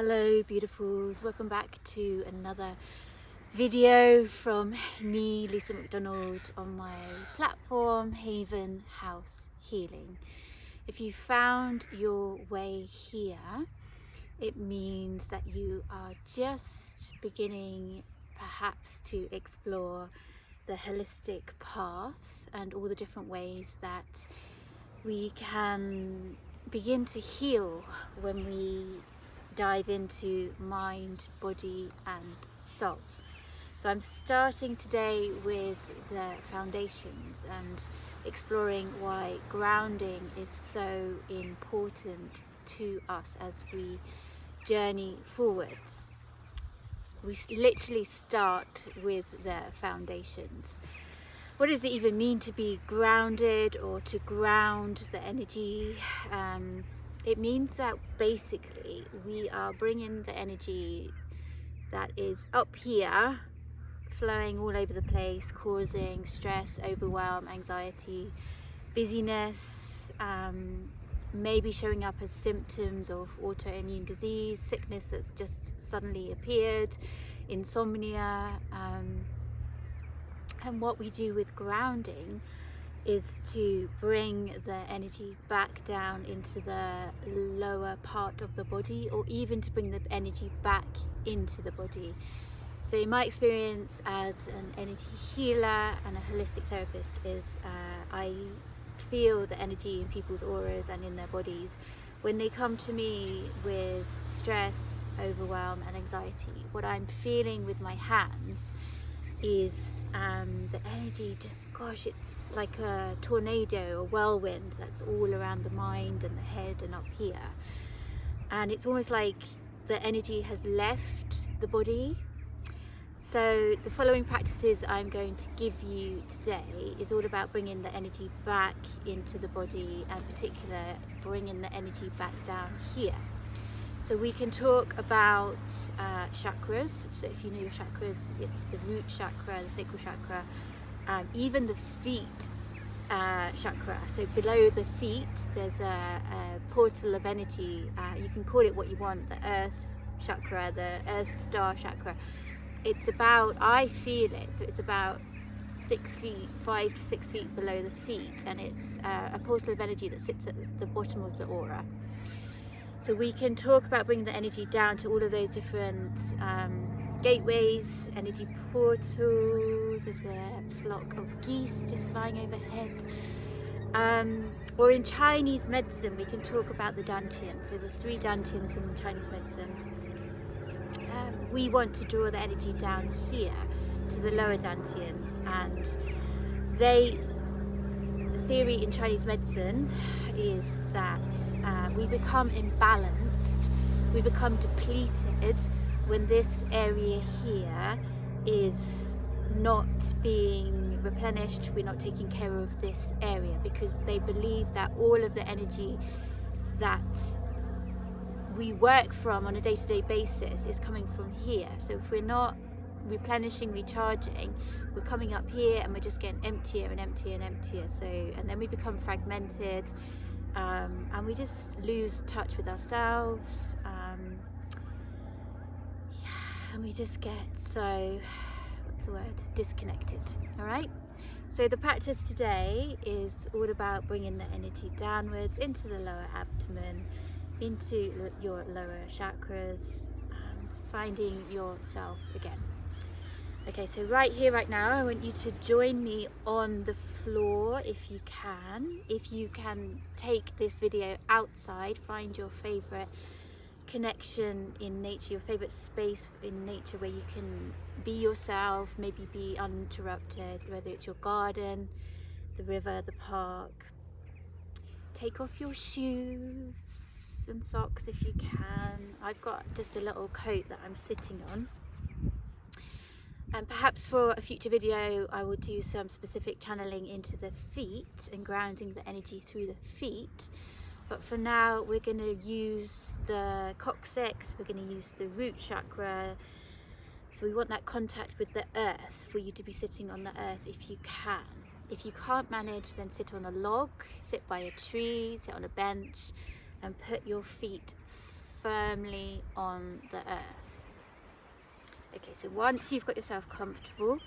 Hello beautifuls, welcome back to another video from me, Lisa McDonald, on my platform Haven House Healing. If you found your way here, it means that you are just beginning perhaps to explore the holistic path and all the different ways that we can begin to heal when we dive into mind, body and soul. So I'm starting today with the foundations and exploring why grounding is so important to us as we journey forwards. We literally start with the foundations. What does it even mean to be grounded or to ground the energy? It means that basically we are bringing the energy that is up here, flowing all over the place, causing stress, overwhelm, anxiety, busyness, maybe showing up as symptoms of autoimmune disease, sickness that's just suddenly appeared, insomnia. And what we do with grounding is to bring the energy back down into the lower part of the body, or even to bring the energy back into the body. So in my experience as an energy healer and a holistic therapist is I feel the energy in people's auras and in their bodies when they come to me with stress, overwhelm and anxiety. What I'm feeling with my hands is the energy just, gosh, it's like a tornado, a whirlwind that's all around the mind and the head and up here. And it's almost like the energy has left the body. So the following practices I'm going to give you today is all about bringing the energy back into the body, and in particular bringing the energy back down here. So we can talk about chakras. So if you know your chakras, it's the root chakra, the sacral chakra, even the feet chakra. So below the feet, there's a portal of energy. You can call it what you want, the earth chakra, the earth star chakra. It's about, I feel it, so it's about 6 feet, 5 to 6 feet below the feet, and it's a portal of energy that sits at the bottom of the aura. So we can talk about bringing the energy down to all of those different gateways, energy portals. There's a flock of geese just flying overhead. Or in Chinese medicine, we can talk about the dantian. So there's 3 dantians in Chinese medicine. We want to draw the energy down here to the lower dantian, and the theory in Chinese medicine is that we become imbalanced, we become depleted when this area here is not being replenished, we're not taking care of this area, because they believe that all of the energy that we work from on a day-to-day basis is coming from here. So if we're not replenishing, recharging, we're coming up here and we're just getting emptier and emptier and emptier. So, and then we become fragmented, and we just lose touch with ourselves, and we just get so, what's the word, disconnected. All right, so the practice today is all about bringing the energy downwards into the lower abdomen, into your lower chakras, and finding yourself again. Okay, so right here, right now, I want you to join me on the floor if you can. If you can take this video outside, find your favorite connection in nature, your favorite space in nature where you can be yourself, maybe be uninterrupted, whether it's your garden, the river, the park. Take off your shoes and socks if you can. I've got just a little coat that I'm sitting on, and perhaps for a future video I will do some specific channeling into the feet and grounding the energy through the feet. But for now we're going to use the coccyx, we're going to use the root chakra. So we want that contact with the earth, for you to be sitting on the earth if you can. If you can't manage, then sit on a log, sit by a tree, sit on a bench, and put your feet firmly on the earth. Okay, so once you've got yourself comfortable,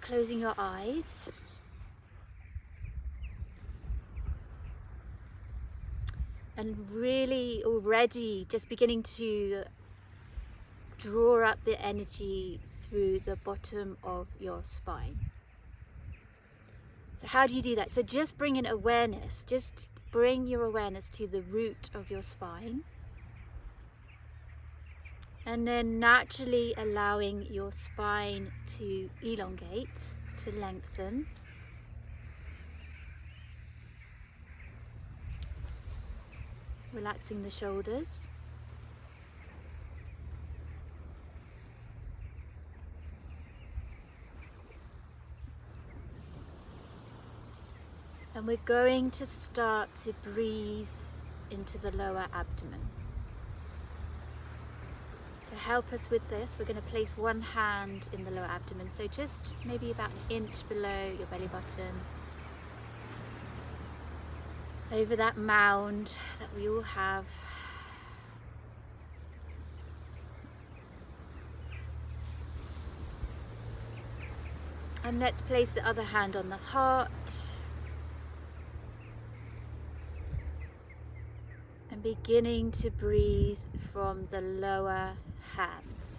closing your eyes, and really already just beginning to draw up the energy through the bottom of your spine. So how do you do that? So just bring in awareness, just bring your awareness to the root of your spine, and then naturally allowing your spine to elongate, to lengthen. Relaxing the shoulders. And we're going to start to breathe into the lower abdomen. To help us with this, we're going to place one hand in the lower abdomen, so just maybe about an inch below your belly button, over that mound that we all have. And let's place the other hand on the heart. And beginning to breathe from the lower hands.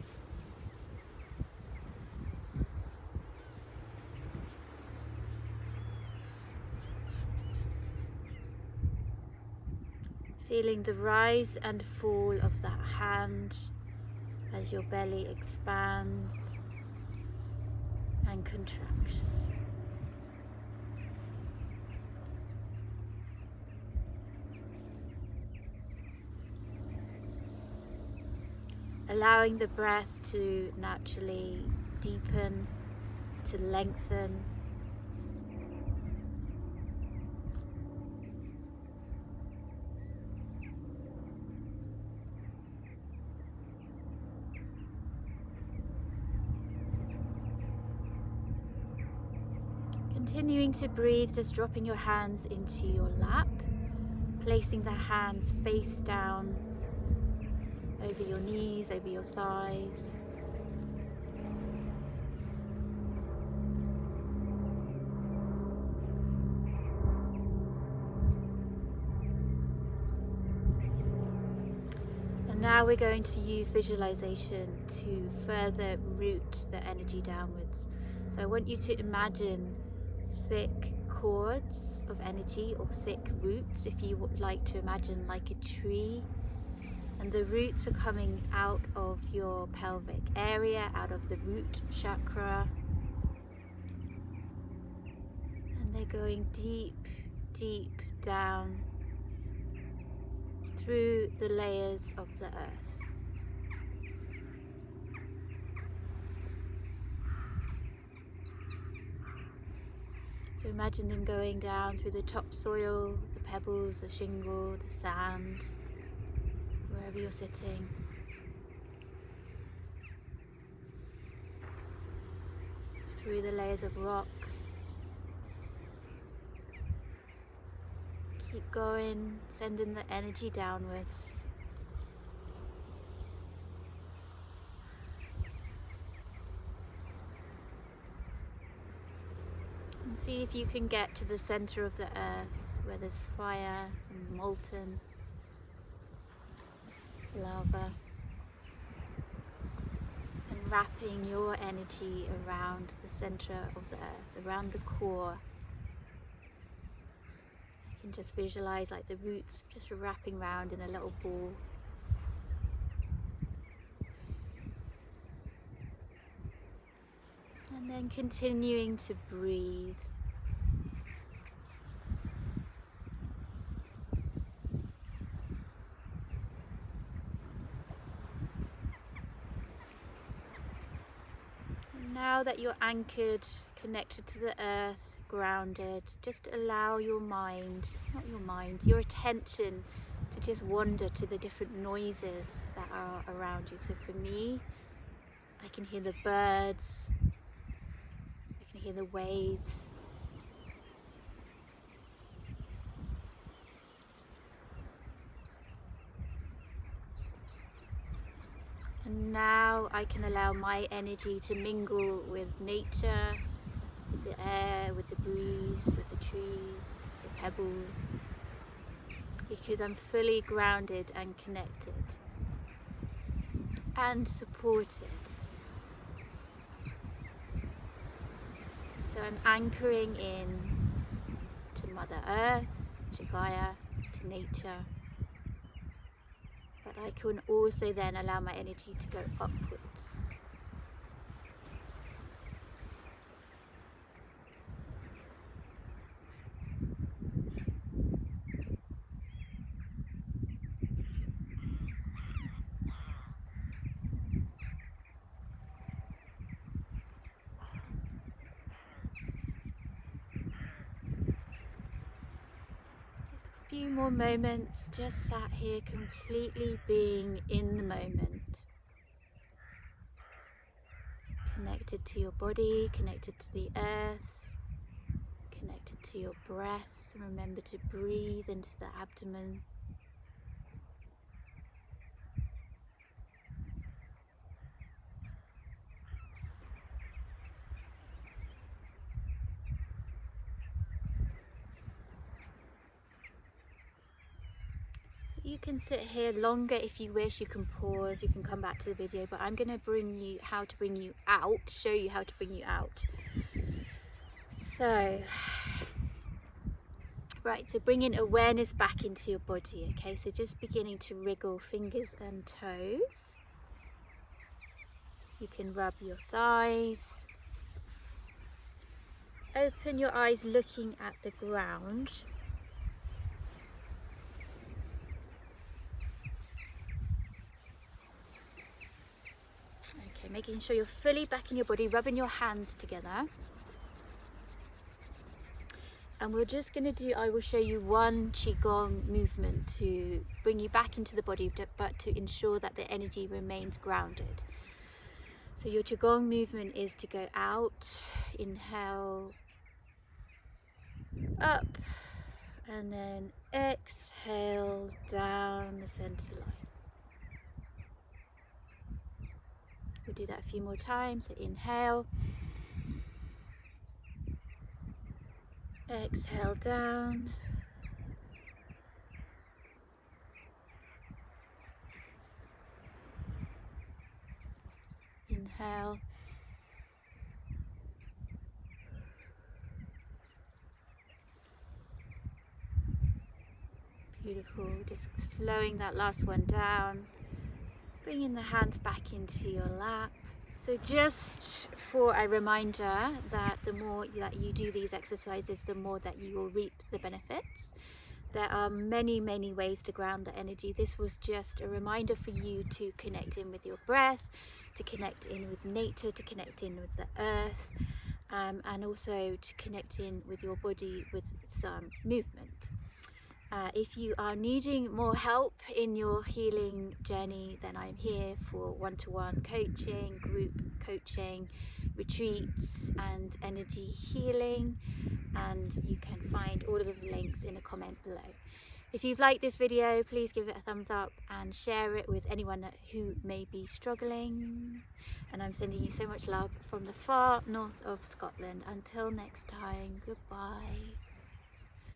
Feeling the rise and fall of that hand as your belly expands and contracts. Allowing the breath to naturally deepen, to lengthen. Continuing to breathe, just dropping your hands into your lap, placing the hands face down over your knees, over your thighs. And now we're going to use visualization to further root the energy downwards. So I want you to imagine thick cords of energy, or thick roots, if you would like to imagine like a tree. And the roots are coming out of your pelvic area, out of the root chakra. And they're going deep, deep down through the layers of the earth. So imagine them going down through the topsoil, the pebbles, the shingle, the sand, wherever you're sitting. Through the layers of rock. Keep going, sending the energy downwards. And see if you can get to the center of the earth where there's fire and molten lava. And wrapping your energy around the center of the earth, around the core. You can just visualize like the roots just wrapping around in a little ball. And then continuing to breathe. And now that you're anchored, connected to the earth, grounded, just allow your mind, not your mind, your attention to just wander to the different noises that are around you. So for me, I can hear the birds, I can hear the waves. And now I can allow my energy to mingle with nature, with the air, with the breeze, with the trees, the pebbles, because I'm fully grounded and connected and supported. So I'm anchoring in to Mother Earth, to Gaia, to nature. But I can also then allow my energy to go upwards. Few more moments, just sat here completely being in the moment, connected to your body, connected to the earth, connected to your breath. Remember to breathe into the abdomen. You can sit here longer if you wish. You can pause, you can come back to the video, but I'm going to bring you how to bring you out, show you how to bring you out. So, right, so bringing awareness back into your body, okay? So just beginning to wriggle fingers and toes. You can rub your thighs. Open your eyes looking at the ground. Okay, making sure you're fully back in your body, rubbing your hands together. And we're just going to do, I will show you one Qigong movement to bring you back into the body, but to ensure that the energy remains grounded. So your Qigong movement is to go out, inhale, up, and then exhale down the center line. We'll do that a few more times. So inhale, exhale down, inhale, beautiful. Just slowing that last one down, bringing the hands back into your lap. So just for a reminder that the more that you do these exercises, the more that you will reap the benefits. There are many, many ways to ground the energy. This was just a reminder for you to connect in with your breath, to connect in with nature, to connect in with the earth, and also to connect in with your body with some movement. If you are needing more help in your healing journey, then I'm here for one-to-one coaching, group coaching, retreats and energy healing, and you can find all of the links in a comment below. If you've liked this video, please give it a thumbs up and share it with anyone who may be struggling. And I'm sending you so much love from the far north of Scotland. Until next time, goodbye.